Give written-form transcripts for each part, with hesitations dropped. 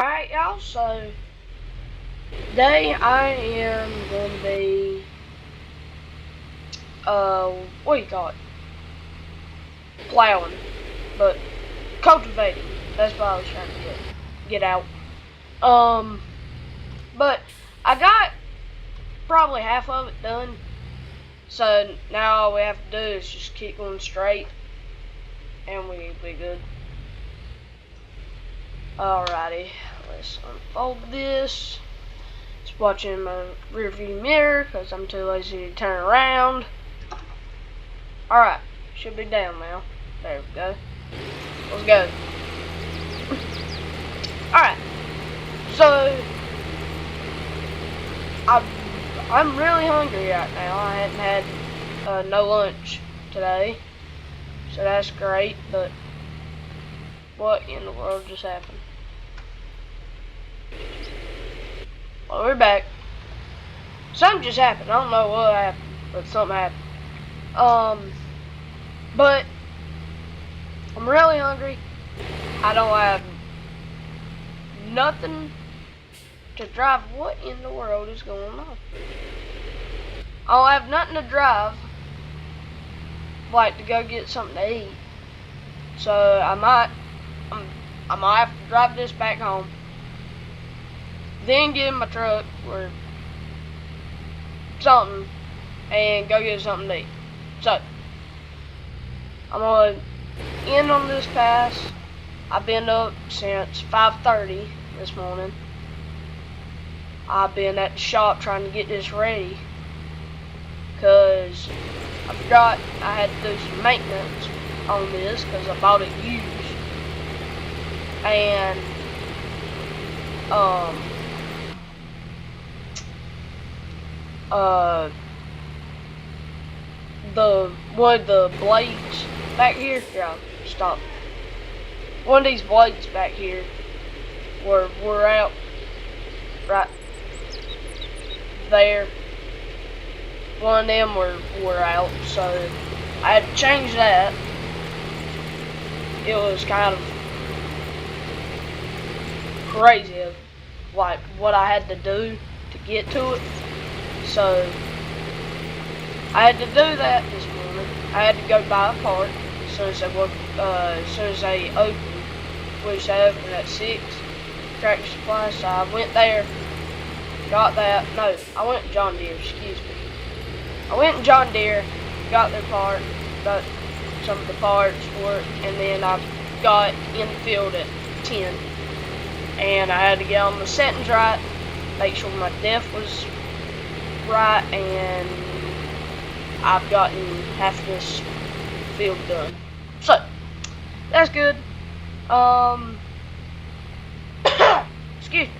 Alright, y'all, so today I am going to be, what do you call it? Plowing, but cultivating. That's what I was trying to get out. But I got probably half of it done, so now all we have to do is just keep going straight, and we'll be good. Alrighty, let's unfold this. Just watching my rearview mirror because I'm too lazy to turn around. Alright, should be down now. There we go. Let's go. Alright, so I'm really hungry right now. I hadn't had no lunch today, so that's great, but what in the world just happened? Well, we're back. Something just happened. I don't know what happened, but something happened. But I'm really hungry. I don't have nothing to drive. What in the world is going on? I don't have nothing to drive, like to go get something to eat. So I might have to drive this back home, then get in my truck or something and go get something to eat. So I'm gonna end on this pass. I've been up since 5:30 this morning. I've been at the shop trying to get this ready because I forgot I had to do some maintenance on this because I bought it used. And one of the blades back here, yeah, stop. One of these blades back here were out right there. One of them were out, so I had to change that. It was kind of crazy, like what I had to do to get to it. So I had to do that this morning. I had to go buy a part as soon as they opened, which they opened at 6. Tractor Supply. So I went there, got that. No, I went to John Deere. Excuse me. I went to John Deere, got their part, got some of the parts for it, and then I got in the field at 10. And I had to get all my settings right, make sure my depth was right, and I've gotten half of this field done. So that's good. Excuse me.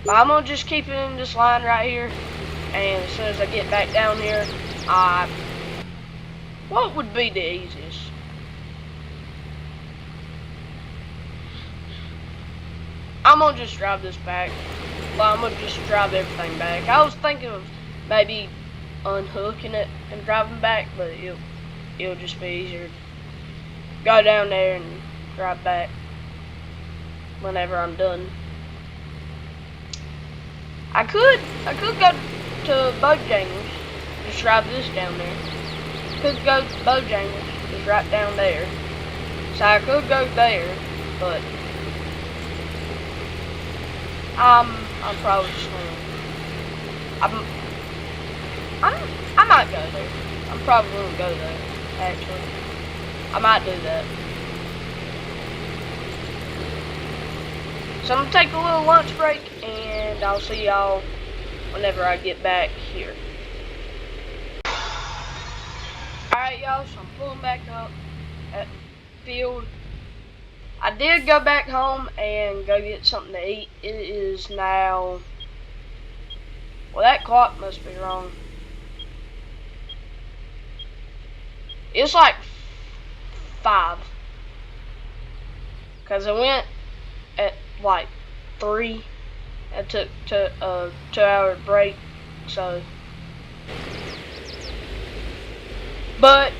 But I'm gonna just keep it in this line right here, and as soon as I get back down here, what would be the easiest? I'm gonna just drive this back. Well, I'm gonna just drive everything back. I was thinking of maybe unhooking it and driving back, but it'll just be easier. Go down there and drive back whenever I'm done. I could go to Bojangles, just drive this down there. Could go to Bojangles, just right down there. So I could go there, but I'm probably just gonna. I might go there. I'm probably gonna go there. Actually, I might do that. So I'm gonna take a little lunch break, and I'll see y'all whenever I get back here. Alright, y'all. So I'm pulling back up at the field. I did go back home and go get something to eat. It is now, well, that clock must be wrong. It's like 5, because I went at like 3. I took a 2-hour break, so. But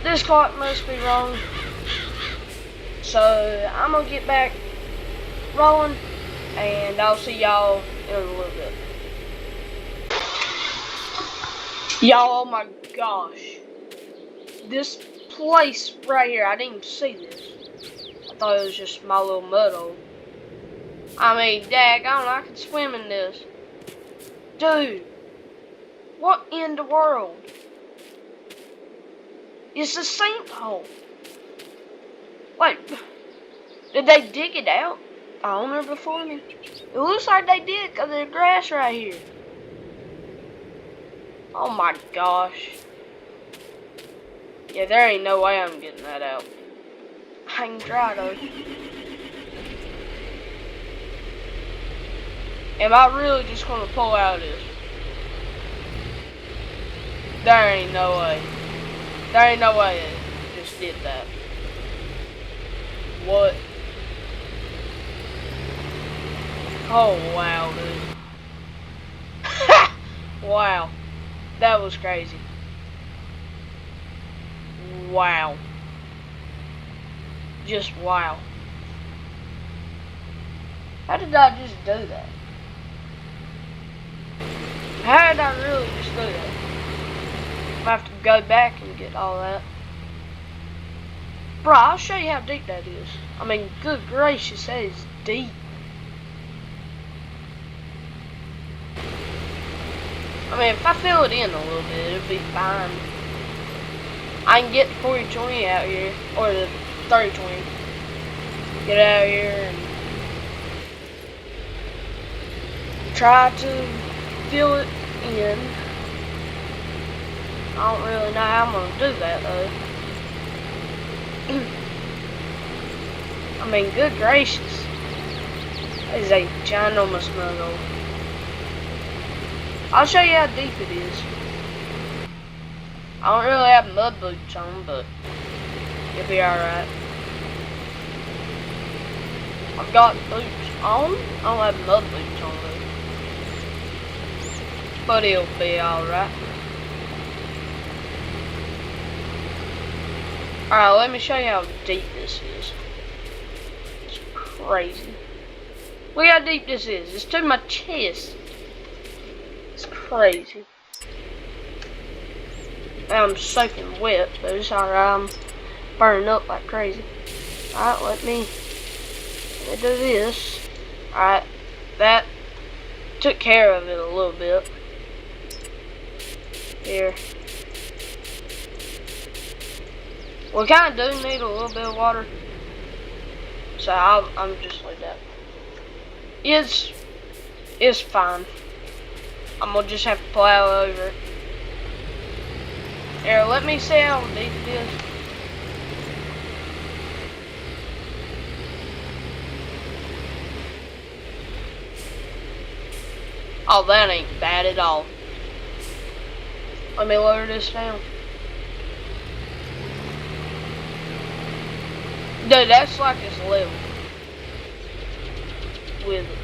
this clock must be wrong. So I'm gonna get back rolling, and I'll see y'all in a little bit. Y'all, oh my gosh. This place right here, I didn't even see this. I thought it was just my little mud hole. I mean, daggone, I could swim in this. Dude, what in the world? It's a sinkhole. Wait, did they dig it out? The owner before me? It looks like they did because there's grass right here. Oh my gosh. Yeah, there ain't no way I'm getting that out. I can try though. Am I really just gonna pull out this? There ain't no way. There ain't no way it just did that. What? Oh wow, dude. Wow. That was crazy. Wow. Just wow. How did I just do that? How did I really just do that? I have to go back and get all that. Bro, I'll show you how deep that is. I mean, good gracious, that is deep. I mean, if I fill it in a little bit, it'll be fine. I can get the 40-20 out here, or the 30-20. Get out here and try to fill it in. I don't really know how I'm gonna do that though. I mean, good gracious. That is a ginormous mud hole. I'll show you how deep it is. I don't really have mud boots on, but it'll be alright. I've got boots on. I don't have mud boots on though. But it'll be alright. Alright, let me show you how deep this is. It's crazy. Look how deep this is. It's to my chest. It's crazy. I'm soaking wet, but it's alright. I'm burning up like crazy. Alright, let me do this. Alright, that took care of it a little bit. Here. We kind of do need a little bit of water. So I'm just like that. It's fine. I'm gonna just have to plow over it. Here, let me see how deep it is. Oh, that ain't bad at all. Let me lower this down. Dude, that's like it's level with it.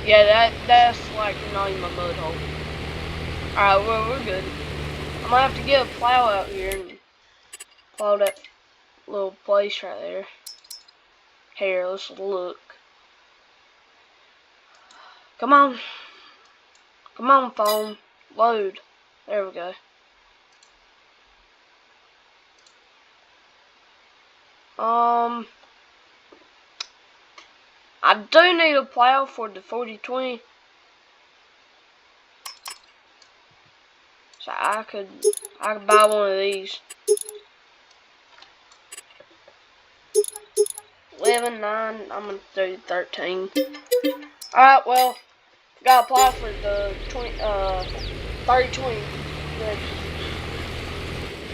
Yeah, that's like not even a mud hole. Alright, well, we're good. I'm gonna have to get a plow out here and plow that little place right there. Here, let's look. Come on. Come on, phone. Load. There we go. I do need a plow for the 40-20. So I could buy one of these. 11, 9, I'm gonna do 13. Alright, well, gotta plow for the 30-20.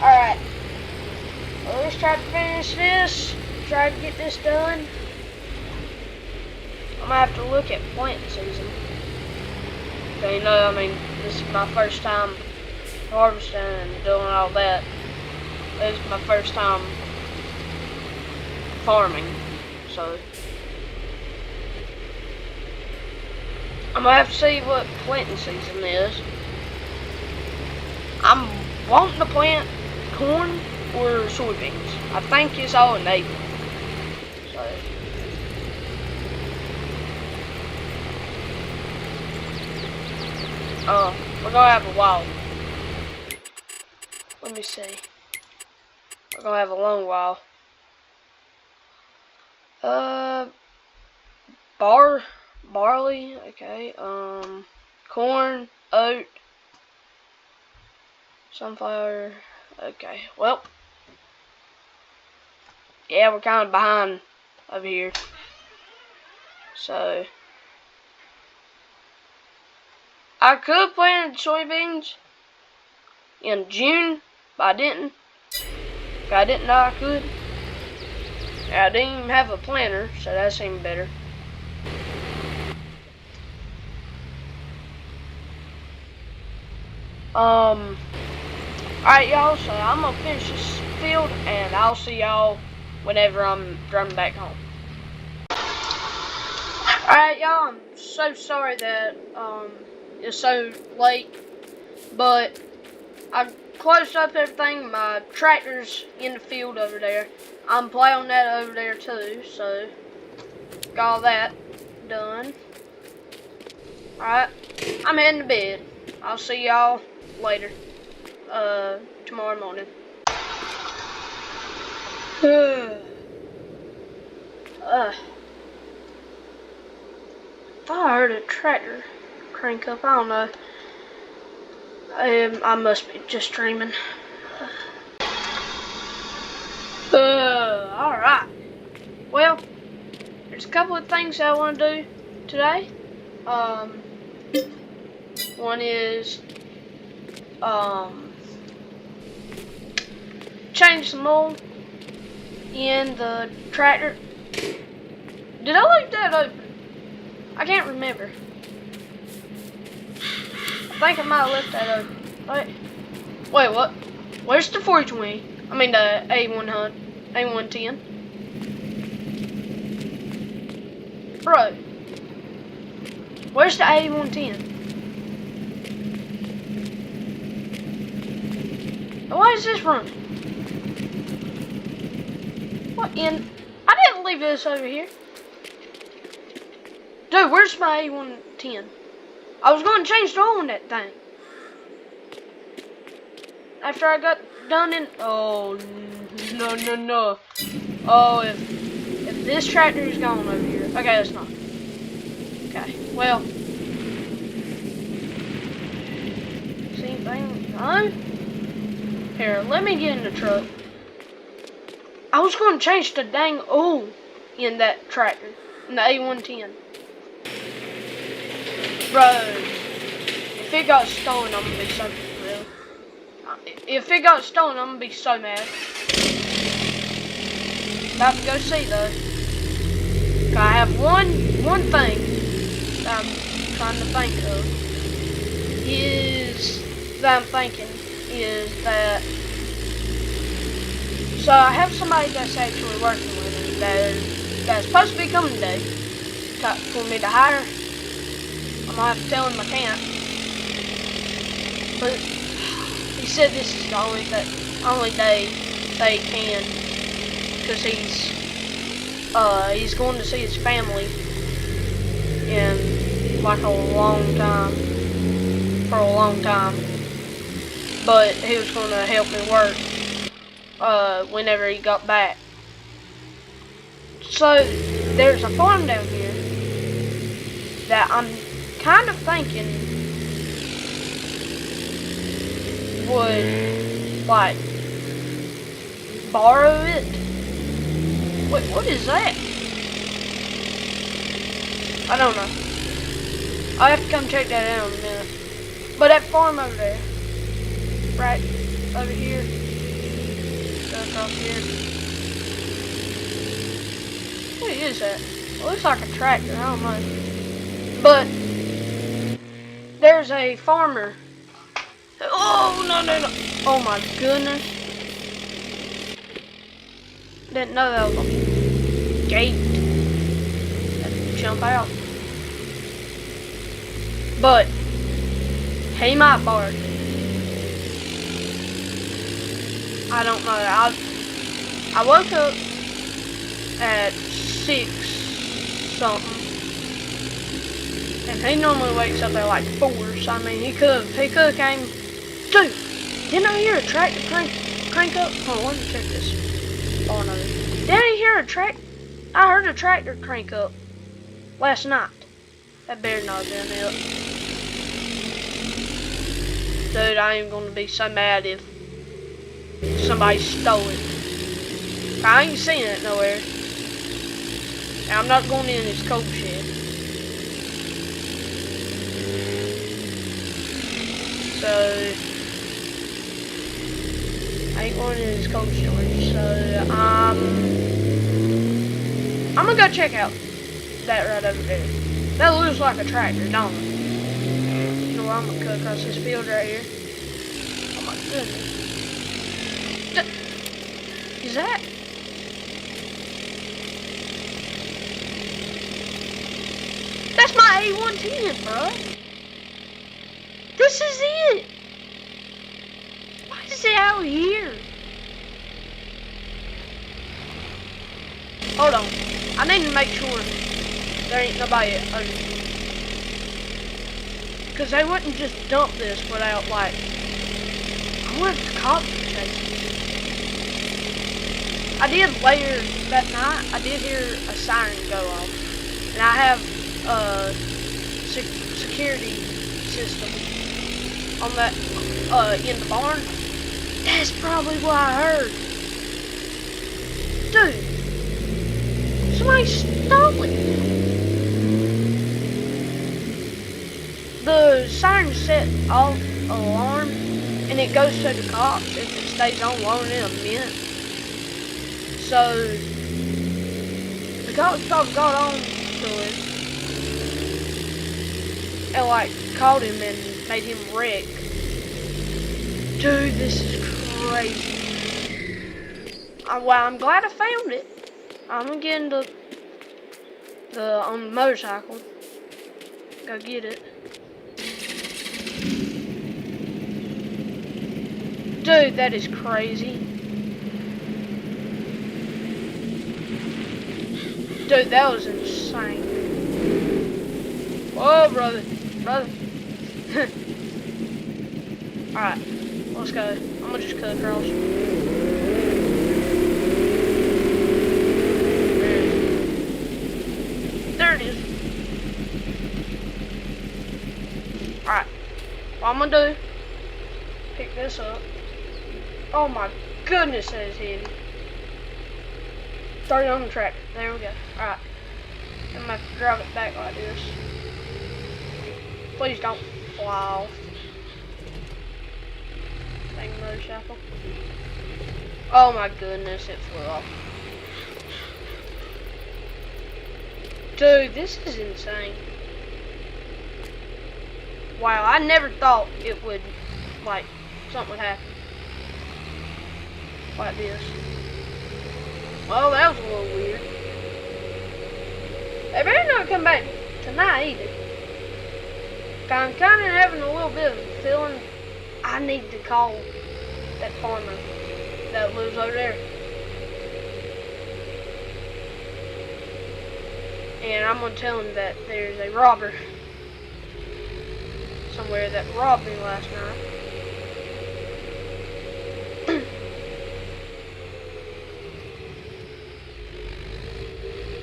Alright. Well, let's try to finish this. Try to get this done. I'm gonna have to look at planting season. So, you know, I mean, this is my first time harvesting and doing all that. This is my first time farming. So, I'm gonna have to see what planting season is. I'm wanting to plant corn or soybeans. I think it's all in April. So, We're gonna have a while. Let me see. We're gonna have a long while. Barley, okay. Corn, oat, sunflower. Okay, well, yeah, we're kind of behind over here. So, I could plant soybeans in June, but I didn't. I didn't know I could. I didn't even have a planter, so that seemed better. Alright, y'all, so I'm gonna finish this field, and I'll see y'all whenever I'm driving back home. Alright, y'all, I'm so sorry that, it's so late, but I closed up everything. My tractor's in the field over there. I'm plowing that over there too, so got all that done. Alright, I'm heading to bed. I'll see y'all later, tomorrow morning. Thought I heard a tractor crank up. I don't know. I must be just dreaming. Alright. Well, there's a couple of things I want to do today. One is, change some oil in the tractor. Did I leave that open? I can't remember. I think I might have left that open. Wait, what? Where's the 420? I mean the A110. Bro, where's the A110? Why is this running? What in? I didn't leave this over here. Dude, where's my A110? I was going to change the oil in that thing. After I got done in... Oh, no. Oh, if this tractor is gone over here. Okay, it's not. Okay, well. See anything? No? Here, let me get in the truck. I was going to change the dang oil in that tractor. In the A110. Bro, if it got stolen, I'm gonna be so real. If it got stolen, I'm gonna be so mad. About to go see though. I have one thing that I'm trying to think of. So I have somebody that's actually working with me that's supposed to be coming today for me to hire. I'm gonna have to tell him I can't. But he said this is the only day they can, because he's going to see his family in like for a long time. But he was going to help me work whenever he got back. So there's a farm down here that I'm kind of thinking would like borrow it. Wait, what is that? I don't know. I'll have to come check that out in a minute. But that farm over there, right over here, across here. What is that? It looks like a tractor. I don't know. But there's a farmer. Oh, no. Oh, my goodness. Didn't know that was a gate. Had to jump out. But he might bark. I don't know. I woke up at 6 something. And he normally wakes up at like 4, so I mean he could came. Dude, didn't I hear a tractor crank up? Hold on, let me check this. Oh no. Didn't I hear I heard a tractor crank up last night. That better not have been it. Dude, I am gonna be so mad if somebody stole it. I ain't seen it nowhere. And I'm not going in his coal shed. So I ain't going in his cold storage. So I'm gonna go check out that right over there. That looks like a tractor, don't it? You know what? I'm gonna cut across this field right here. Oh my goodness. Is that? That's my A110, bro. This is it. Why is it out here? Hold on. I need to make sure there ain't nobody under. Because they wouldn't just dump this without, like, I wonder if the cops are chasing. I did later that night, I did hear a siren go off. And I have security system on that in the barn. That's probably what I heard. Dude, somebody stole it. The siren set off alarm and it goes to the cops if it stays on longer than a minute. So the cops probably got on to it and like caught him and made him wreck. Dude, this is crazy. Well, I'm glad I found it. I'm gonna get into on the motorcycle. Go get it. Dude, that is crazy. Dude, that was insane. Whoa, brother. Alright, let's go. I'm gonna just cut across. There it is. Alright, what I'm gonna do, pick this up. Oh my goodness, that is heavy. 30 on the tractor. There we go. Alright. I'm gonna have to drive it back like this. Please don't fly off. Dang motorcycle. Oh my goodness, it flew off. Dude, this is insane. Wow, I never thought it would, like, something would happen. Like this. Well, that was a little weird. They better not come back tonight either. I'm kind of having a little bit of a feeling I need to call that farmer that lives over there. And I'm going to tell him that there's a robber somewhere that robbed me last night.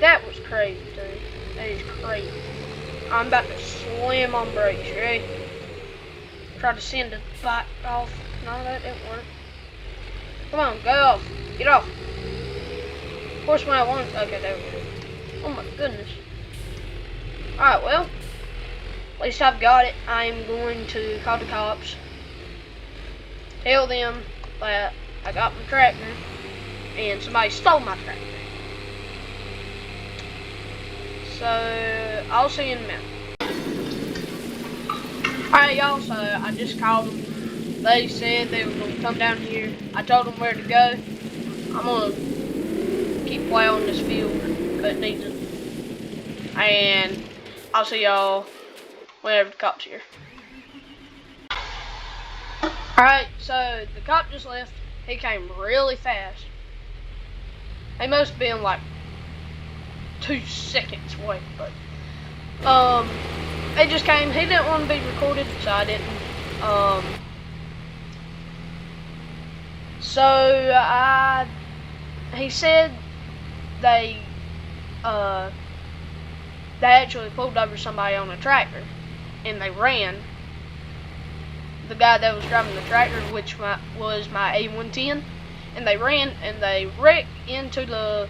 That was crazy, dude. That is crazy. I'm about to slam on brakes, you ready? Try to send the bike off. No, that didn't work. Come on, go off. Get off. Of course, when I want. Okay, there we go. Oh my goodness. Alright, well. At least I've got it. I'm going to call the cops. Tell them that I got my tractor and somebody stole my tractor. So, I'll see you in a minute. Alright, y'all, so I just called them. They said they were going to come down here. I told them where to go. I'm going to keep plowing this field, but it needs it. And I'll see y'all whenever the cop's here. Alright, so the cop just left. He came really fast. He must have been like 2 seconds away, but they just came. He didn't want to be recorded, so I didn't. He said they actually pulled over somebody on a tractor, and they ran. The guy that was driving the tractor, which was my A110, and they ran and they wrecked into the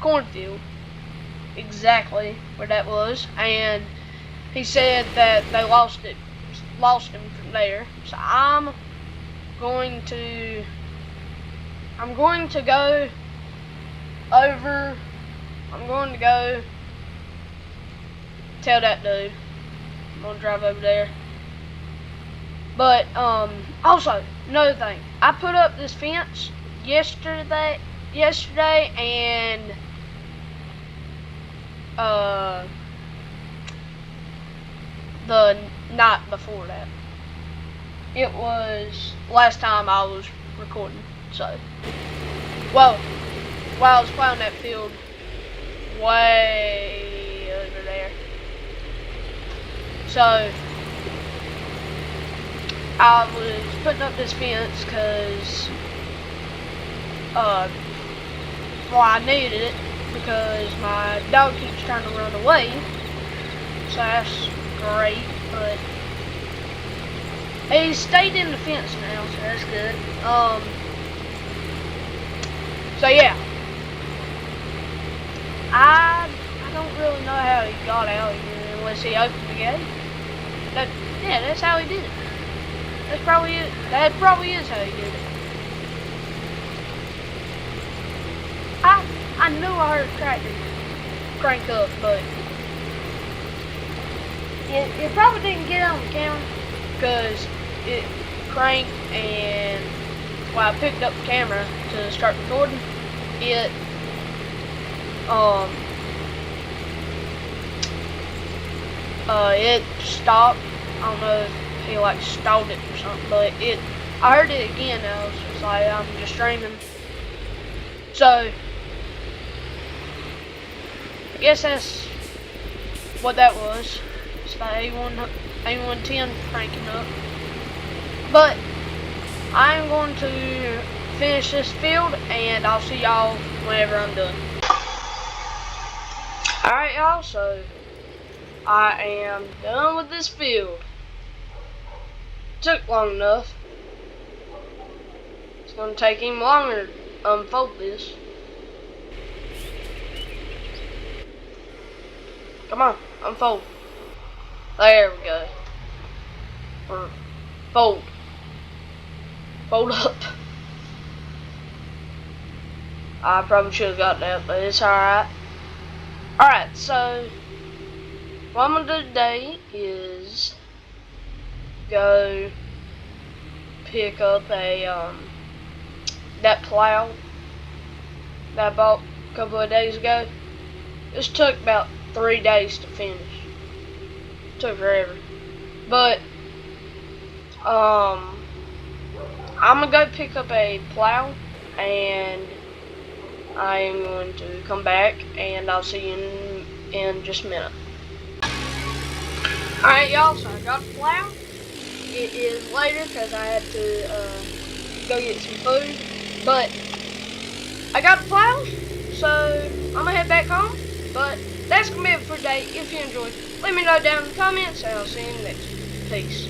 cornfield, exactly where that was, and he said that they lost him from there. So I'm going to go over. I'm going to go tell that dude. I'm gonna drive over there. But also another thing, I put up this fence yesterday, and the night before that. It was last time I was recording. So, well, while I was plowing that field way over there. So, I was putting up this fence because, I needed it because my dog keeps trying to run away. So that's great, but he stayed in the fence now, so that's good. So yeah, I don't really know how he got out here unless he opened the gate. Yeah, that's how he did it. That's probably it. That probably is how he did it. I knew I heard a tractor crank up, but it probably didn't get on the camera because it cranked, and while I picked up the camera to start recording, it stopped. I don't know if he like stalled it or something, but I heard it again. I was just like, I'm just streaming. So I guess that's what that was. It's the A110 cranking up. But I'm going to finish this field, and I'll see y'all whenever I'm done. Alright, y'all, so I am done with this field. Took long enough. It's going to take him longer to unfold this. Come on, unfold. There we go. Or fold. Fold up. I probably should have got that, but it's alright. Alright, so what I'm going to do today is go pick up a that plow that I bought a couple of days ago. This took about 3 days to finish. It took forever. But I'm gonna go pick up a plow, and I am going to come back and I'll see you in just a minute. Alright, y'all, so I got the plow. It is later because I had to go get some food, but I got the plow, so I'm gonna head back home. But that's gonna be it for today. If you enjoyed, let me know down in the comments, and I'll see you next. Peace.